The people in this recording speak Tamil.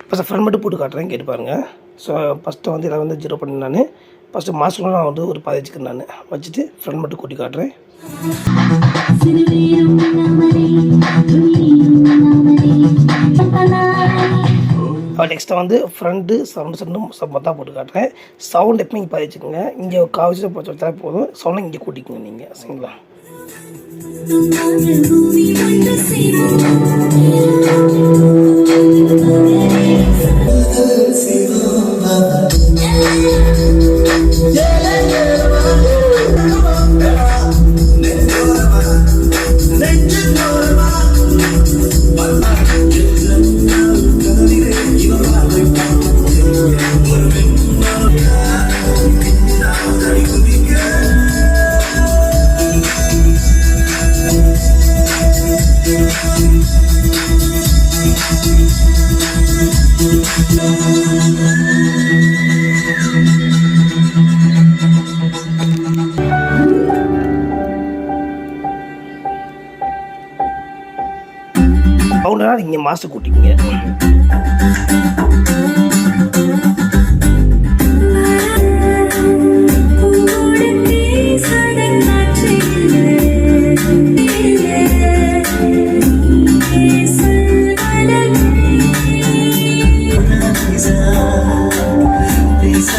ஃபஸ்ட்டு ஃப்ரண்ட் மட்டும் போட்டு காட்டுறேன், கேட்டு பாருங்கள். ஸோ ஃபஸ்ட்டு வந்து இதை வந்து 0 பண்ணி நான் ஃபஸ்ட்டு மாஸ்டரில் நான் வந்து ஒரு பாதி வச்சுக்கிறேன். நான் வச்சுட்டு ஃப்ரண்ட் மட்டும் கூட்டி காட்டுறேன். நெக்ஸ்ட்டு வந்து ஃப்ரண்ட்டு சவுண்டு மொத்தம் போட்டு காட்டுறேன். சவுண்ட் எப்போ நீங்கள் பாதி வச்சுக்கோங்க. இங்கே காவச்சு வச்சா போதும், சவுண்டை இங்கே கூட்டிக்கோங்க நீங்கள். சரிங்களா? சவுண்டா நீங்கள் மாஸ்டர் கூட்டிக்கிங்க.